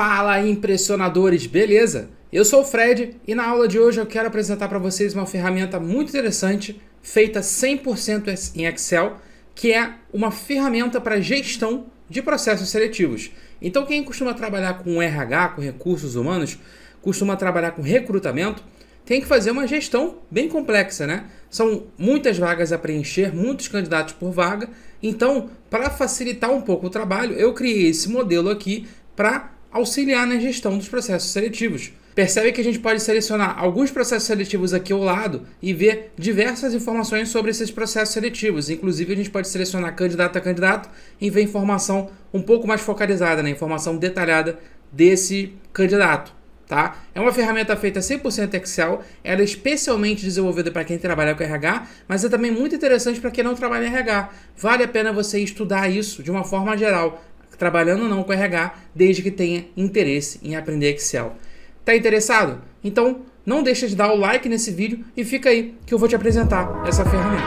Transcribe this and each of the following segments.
Fala, impressionadores, beleza? Eu sou o Fred e na aula de hoje eu quero apresentar para vocês uma ferramenta muito interessante, feita 100% em Excel, que é uma ferramenta para gestão de processos seletivos. Então quem costuma trabalhar com RH, com recursos humanos, costuma trabalhar com recrutamento, tem que fazer uma gestão bem complexa, né? São muitas vagas a preencher, muitos candidatos por vaga. Então, para facilitar um pouco o trabalho, eu criei esse modelo aqui para auxiliar na gestão dos processos seletivos. Percebe que a gente pode selecionar alguns processos seletivos aqui ao lado e ver diversas informações sobre esses processos seletivos. Inclusive, a gente pode selecionar candidato a candidato e ver informação um pouco mais focalizada, né? Informação detalhada desse candidato. Tá? É uma ferramenta feita 100% Excel, ela é especialmente desenvolvida para quem trabalha com RH, mas é também muito interessante para quem não trabalha em RH. Vale a pena você estudar isso de uma forma geral, trabalhando ou não com RH, desde que tenha interesse em aprender Excel. Tá interessado? Então não deixa de dar o like nesse vídeo e fica aí que eu vou te apresentar essa ferramenta.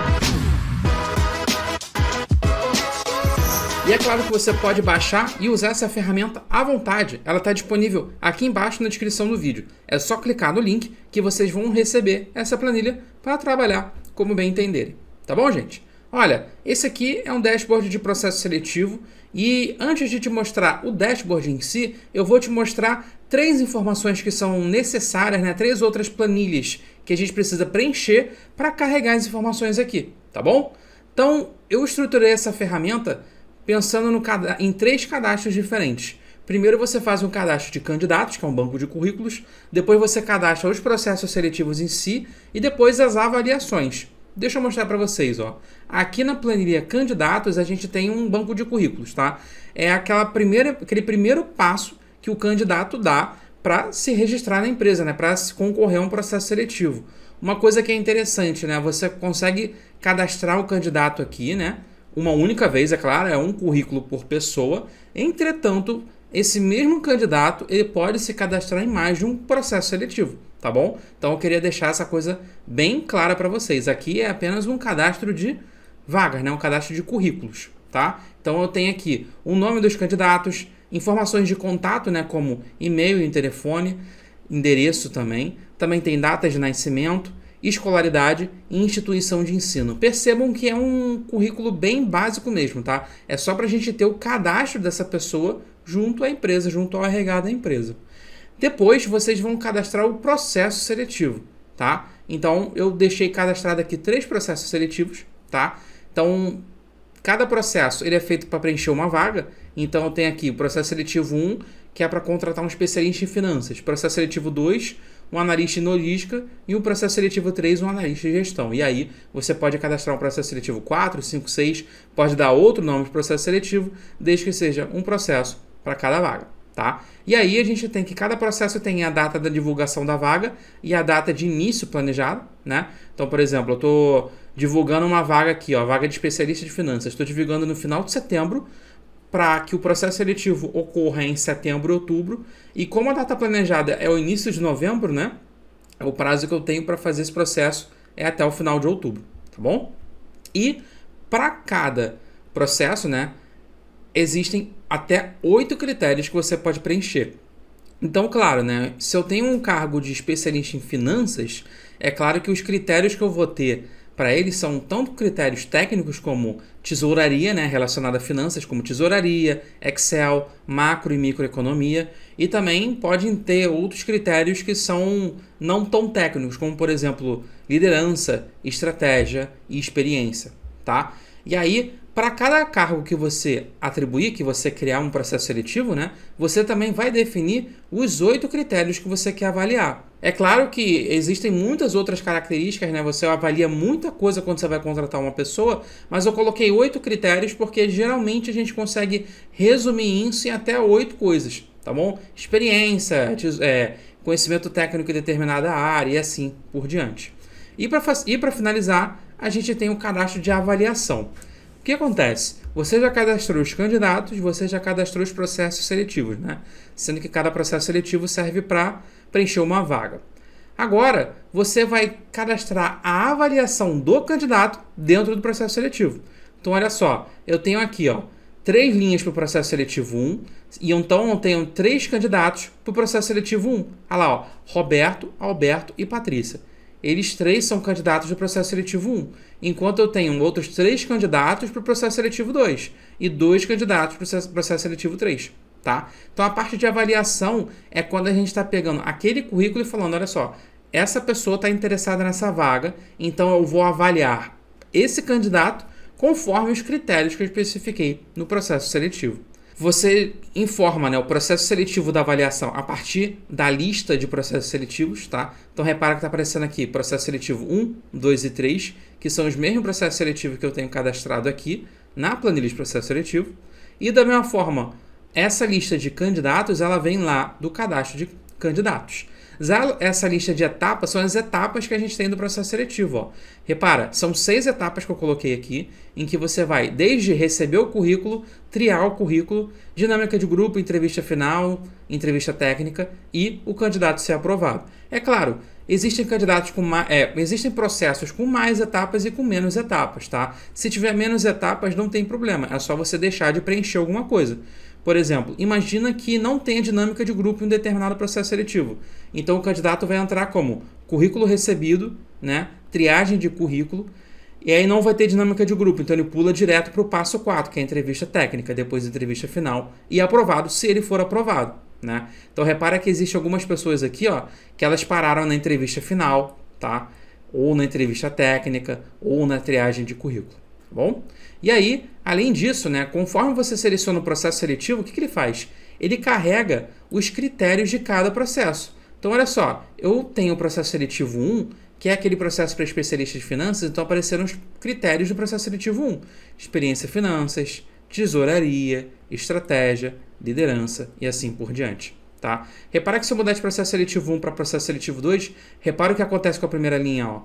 E é claro que você pode baixar e usar essa ferramenta à vontade. Ela está disponível aqui embaixo na descrição do vídeo. É só clicar no link que vocês vão receber essa planilha para trabalhar como bem entenderem. Tá bom, gente? Olha, esse aqui é um dashboard de processo seletivo e antes de te mostrar o dashboard em si, eu vou te mostrar 3 informações que são necessárias, né? 3 outras planilhas que a gente precisa preencher para carregar as informações aqui, tá bom? Então, eu estruturei essa ferramenta pensando em 3 cadastros diferentes. Primeiro você faz um cadastro de candidatos, que é um banco de currículos, depois você cadastra os processos seletivos em si e depois as avaliações. Deixa eu mostrar para vocês, ó. Aqui na planilha candidatos a gente tem um banco de currículos, tá? É aquele primeiro passo que o candidato dá para se registrar na empresa, né? Para concorrer a um processo seletivo. Uma coisa que é interessante, né? Você consegue cadastrar o candidato aqui, né? Uma única vez, é claro, é um currículo por pessoa. Entretanto, esse mesmo candidato ele pode se cadastrar em mais de um processo seletivo, tá bom? Então eu queria deixar essa coisa bem clara para vocês. Aqui é apenas um cadastro de vagas, né? Um cadastro de currículos, tá? Então eu tenho aqui o nome dos candidatos, informações de contato, né? Como e-mail e telefone, endereço também. Também tem datas de nascimento, escolaridade e instituição de ensino. Percebam que é um currículo bem básico mesmo, tá? É só para a gente ter o cadastro dessa pessoa junto à empresa, junto ao RH da empresa. Depois vocês vão cadastrar o processo seletivo, tá? Então eu deixei cadastrado aqui 3 processos seletivos, tá? Então cada processo ele é feito para preencher uma vaga. Então eu tenho aqui o processo seletivo 1, que é para contratar um especialista em finanças. Processo seletivo 2, um analista em logística, e o processo seletivo 3, um analista em gestão. E aí você pode cadastrar um processo seletivo 4, 5, 6, pode dar outro nome de processo seletivo, desde que seja um processo para cada vaga, tá? E aí a gente tem que cada processo tem a data da divulgação da vaga e a data de início planejado, né? Então, por exemplo, eu estou divulgando uma vaga aqui, ó, vaga de especialista de finanças. Estou divulgando no final de setembro, para que o processo seletivo ocorra em setembro, outubro, e como a data planejada é o início de novembro, né? O prazo que eu tenho para fazer esse processo é até o final de outubro, tá bom? E para cada processo, né, existem até 8 critérios que você pode preencher. Então, claro, né, se eu tenho um cargo de especialista em finanças, é claro que os critérios que eu vou ter para eles são tanto critérios técnicos como tesouraria, né, relacionada a finanças, como tesouraria, Excel, macro e microeconomia, e também podem ter outros critérios que são não tão técnicos, como por exemplo, liderança, estratégia e experiência, tá? E aí, para cada cargo que você atribuir, que você criar um processo seletivo, né, você também vai definir os 8 critérios que você quer avaliar. É claro que existem muitas outras características, né? Você avalia muita coisa quando você vai contratar uma pessoa, mas eu coloquei 8 critérios porque geralmente a gente consegue resumir isso em até 8 coisas, tá bom? Experiência, conhecimento técnico em determinada área e assim por diante. E para finalizar, a gente tem o cadastro de avaliação. O que acontece? Você já cadastrou os candidatos, você já cadastrou os processos seletivos, né? Sendo que cada processo seletivo serve para preencher uma vaga. Agora, você vai cadastrar a avaliação do candidato dentro do processo seletivo. Então, olha só, eu tenho aqui, ó, 3 linhas para o processo seletivo 1, e então eu tenho 3 candidatos para o processo seletivo 1. Olha lá, ó, Roberto, Alberto e Patrícia. Eles 3 são candidatos do processo seletivo 1, enquanto eu tenho outros 3 candidatos para o processo seletivo 2 e 2 candidatos para o processo seletivo 3. Tá? Então a parte de avaliação é quando a gente está pegando aquele currículo e falando, olha só, essa pessoa está interessada nessa vaga, então eu vou avaliar esse candidato conforme os critérios que eu especifiquei no processo seletivo. Você informa, né, o processo seletivo da avaliação a partir da lista de processos seletivos, tá? Então repara que está aparecendo aqui processo seletivo 1, 2 e 3, que são os mesmos processos seletivos que eu tenho cadastrado aqui na planilha de processo seletivo. E da mesma forma, essa lista de candidatos, ela vem lá do cadastro de candidatos. Já essa lista de etapas são as etapas que a gente tem do processo seletivo. Ó. Repara, são 6 etapas que eu coloquei aqui, em que você vai desde receber o currículo, triar o currículo, dinâmica de grupo, entrevista final, entrevista técnica e o candidato ser aprovado. É claro, existem candidatos com existem processos com mais etapas e com menos etapas, tá? Se tiver menos etapas, não tem problema, é só você deixar de preencher alguma coisa. Por exemplo, imagina que não tenha dinâmica de grupo em um determinado processo seletivo. Então, o candidato vai entrar como currículo recebido, né? Triagem de currículo, e aí não vai ter dinâmica de grupo. Então, ele pula direto para o passo 4, que é a entrevista técnica, depois a entrevista final, e aprovado, se ele for aprovado. Né? Então, repara que existem algumas pessoas aqui, ó, que elas pararam na entrevista final, tá? Ou na entrevista técnica, ou na triagem de currículo. Tá bom? E aí, além disso, né, conforme você seleciona o processo seletivo, o que ele faz? Ele carrega os critérios de cada processo. Então, olha só, eu tenho o processo seletivo 1, que é aquele processo para especialistas de finanças, então apareceram os critérios do processo seletivo 1. Experiência em finanças, tesouraria, estratégia, liderança e assim por diante. Tá? Repara que se eu mudar de processo seletivo 1 para processo seletivo 2, repara o que acontece com a primeira linha, ó.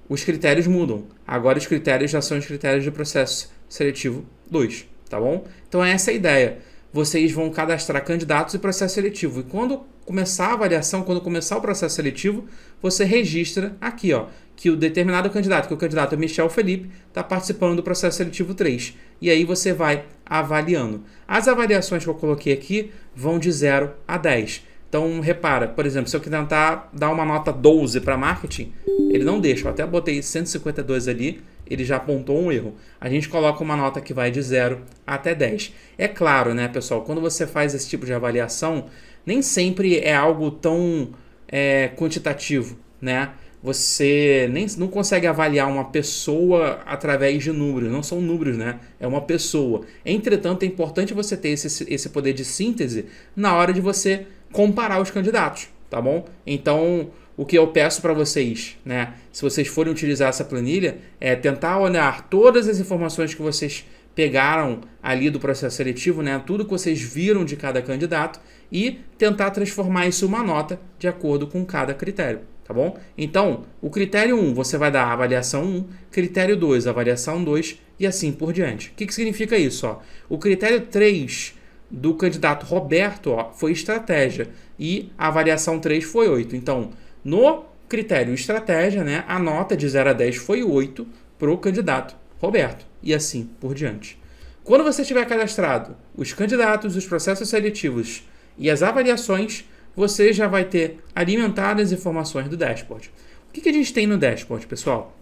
Os critérios mudam. Agora os critérios já são os critérios do processo seletivo 2, tá bom? Então essa é a ideia. Vocês vão cadastrar candidatos e processo seletivo. E quando começar a avaliação, quando começar o processo seletivo, você registra aqui, ó, que o determinado candidato, que o candidato é Michel Felipe, está participando do processo seletivo 3. E aí você vai avaliando. As avaliações que eu coloquei aqui vão de 0 a 10. Então, repara, por exemplo, se eu tentar dar uma nota 12 para marketing, ele não deixa. Eu até botei 152 ali, ele já apontou um erro. A gente coloca uma nota que vai de 0 até 10. É claro, né, pessoal, quando você faz esse tipo de avaliação, nem sempre é algo tão quantitativo, né? Você não consegue avaliar uma pessoa através de números, não são números, né? É uma pessoa. Entretanto, é importante você ter esse poder de síntese na hora de você comparar os candidatos, tá bom? Então, o que eu peço para vocês, né? Se vocês forem utilizar essa planilha, é tentar olhar todas as informações que vocês pegaram ali do processo seletivo, né? Tudo que vocês viram de cada candidato e tentar transformar isso em uma nota de acordo com cada critério. Tá bom? Então, o critério 1, você vai dar a avaliação 1, critério 2, avaliação 2 e assim por diante. O que significa isso? Ó? O critério 3 do candidato Roberto, ó, foi estratégia e a avaliação 3 foi 8. Então, no critério estratégia, né, a nota de 0 a 10 foi 8 para o candidato Roberto e assim por diante. Quando você tiver cadastrado os candidatos, os processos seletivos e as avaliações, você já vai ter alimentado as informações do dashboard. O que a gente tem no dashboard, pessoal?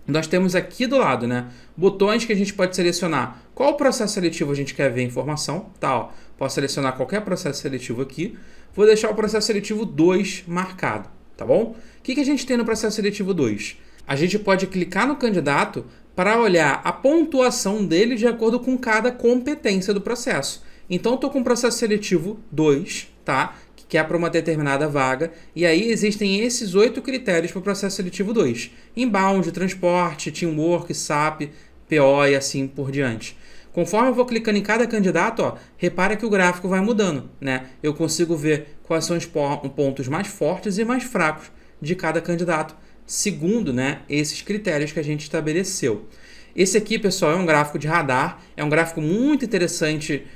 Nós temos aqui do lado, né, botões que a gente pode selecionar qual processo seletivo a gente quer ver a informação. Tá, ó, posso selecionar qualquer processo seletivo aqui. Vou deixar o processo seletivo 2 marcado, tá bom? O que a gente tem no processo seletivo 2? A gente pode clicar no candidato para olhar a pontuação dele de acordo com cada competência do processo. Então, eu estou com o processo seletivo 2, tá? Que é para uma determinada vaga, e aí existem esses 8 critérios para o processo seletivo 2. Inbound, transporte, teamwork, SAP, PO e assim por diante. Conforme eu vou clicando em cada candidato, ó, repara que o gráfico vai mudando, né? Eu consigo ver quais são os pontos mais fortes e mais fracos de cada candidato, segundo, né, esses critérios que a gente estabeleceu. Esse aqui, pessoal, é um gráfico de radar, é um gráfico muito interessante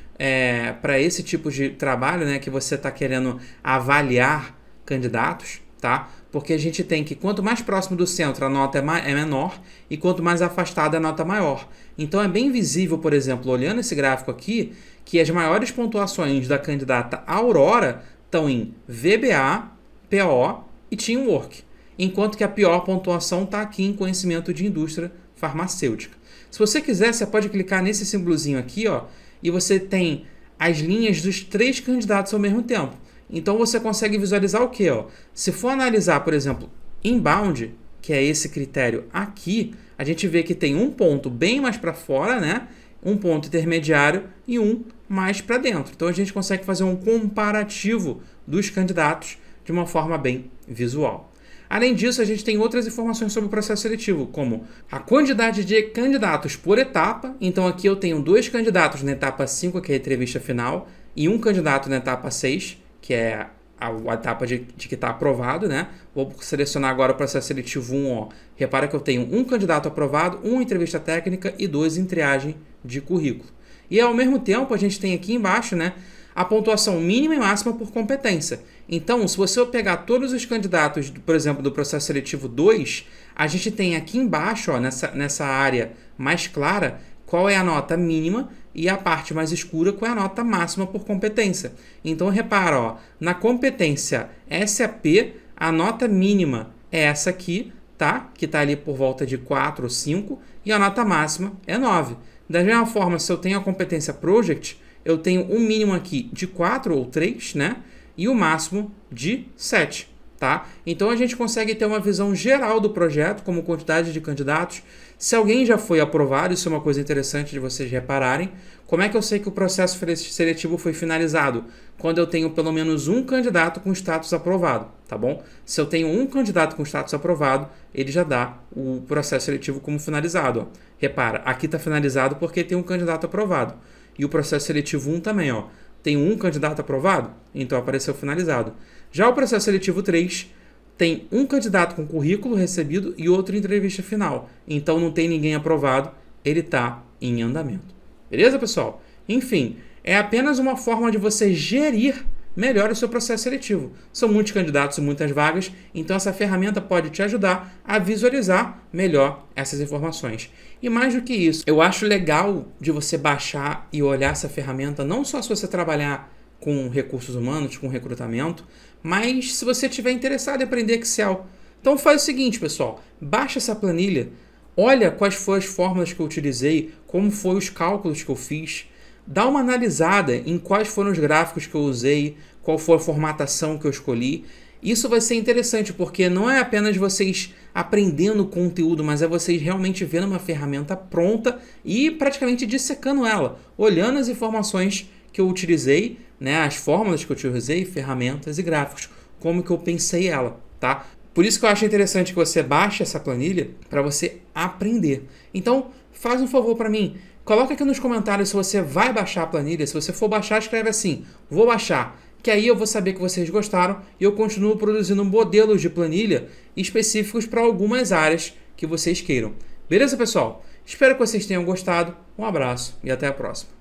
para esse tipo de trabalho, né, que você está querendo avaliar candidatos, tá? Porque a gente tem que quanto mais próximo do centro a nota é menor e quanto mais afastada a nota maior. Então é bem visível, por exemplo, olhando esse gráfico aqui, que as maiores pontuações da candidata Aurora estão em VBA, PO e Teamwork, enquanto que a pior pontuação está aqui em conhecimento de indústria farmacêutica. Se você quiser, você pode clicar nesse símbolozinho aqui, ó, e você tem as linhas dos 3 candidatos ao mesmo tempo. Então você consegue visualizar o que? Se for analisar, por exemplo, inbound, que é esse critério aqui, a gente vê que tem um ponto bem mais para fora, né? Um ponto intermediário e um mais para dentro. Então a gente consegue fazer um comparativo dos candidatos de uma forma bem visual. Além disso, a gente tem outras informações sobre o processo seletivo, como a quantidade de candidatos por etapa. Então aqui eu tenho 2 candidatos na etapa 5, que é a entrevista final, e um candidato na etapa 6, que é a etapa de que está aprovado, né? Vou selecionar agora o processo seletivo 1, ó. Repara que eu tenho um candidato aprovado, 1 entrevista técnica e 2 em triagem de currículo. E ao mesmo tempo, a gente tem aqui embaixo, né, a pontuação mínima e máxima por competência. Então, se você pegar todos os candidatos, por exemplo, do processo seletivo 2, a gente tem aqui embaixo, ó, nessa área mais clara, qual é a nota mínima e a parte mais escura qual é a nota máxima por competência. Então, repara, ó, na competência SAP, a nota mínima é essa aqui, tá? Que está ali por volta de 4 ou 5, e a nota máxima é 9. Da mesma forma, se eu tenho a competência Project, eu tenho um mínimo aqui de 4 ou 3, né? E o máximo de 7. Tá? Então a gente consegue ter uma visão geral do projeto, como quantidade de candidatos. Se alguém já foi aprovado, isso é uma coisa interessante de vocês repararem. Como é que eu sei que o processo seletivo foi finalizado? Quando eu tenho pelo menos um candidato com status aprovado, tá bom? Se eu tenho um candidato com status aprovado, ele já dá o processo seletivo como finalizado. Ó. Repara, aqui está finalizado porque tem um candidato aprovado. E o processo seletivo 1 também, ó. Tem um candidato aprovado, então apareceu finalizado. Já o processo seletivo 3 tem um candidato com currículo recebido e outro em entrevista final. Então não tem ninguém aprovado, ele está em andamento. Beleza, pessoal? Enfim, é apenas uma forma de você gerir melhor o seu processo seletivo. São muitos candidatos e muitas vagas, então essa ferramenta pode te ajudar a visualizar melhor essas informações. E mais do que isso, eu acho legal de você baixar e olhar essa ferramenta, não só se você trabalhar com recursos humanos, com recrutamento, mas se você estiver interessado em aprender Excel. Então faz o seguinte, pessoal, baixa essa planilha, olha quais foram as fórmulas que eu utilizei, como foram os cálculos que eu fiz, dá uma analisada em quais foram os gráficos que eu usei, qual foi a formatação que eu escolhi. Isso vai ser interessante, porque não é apenas vocês aprendendo o conteúdo, mas é vocês realmente vendo uma ferramenta pronta e praticamente dissecando ela, olhando as informações que eu utilizei, né, as fórmulas que eu utilizei, ferramentas e gráficos, como que eu pensei ela, tá? Por isso que eu acho interessante que você baixe essa planilha para você aprender. Então, faz um favor para mim, coloca aqui nos comentários se você vai baixar a planilha. Se você for baixar, escreve assim, vou baixar, que aí eu vou saber que vocês gostaram e eu continuo produzindo modelos de planilha específicos para algumas áreas que vocês queiram. Beleza, pessoal? Espero que vocês tenham gostado, um abraço e até a próxima.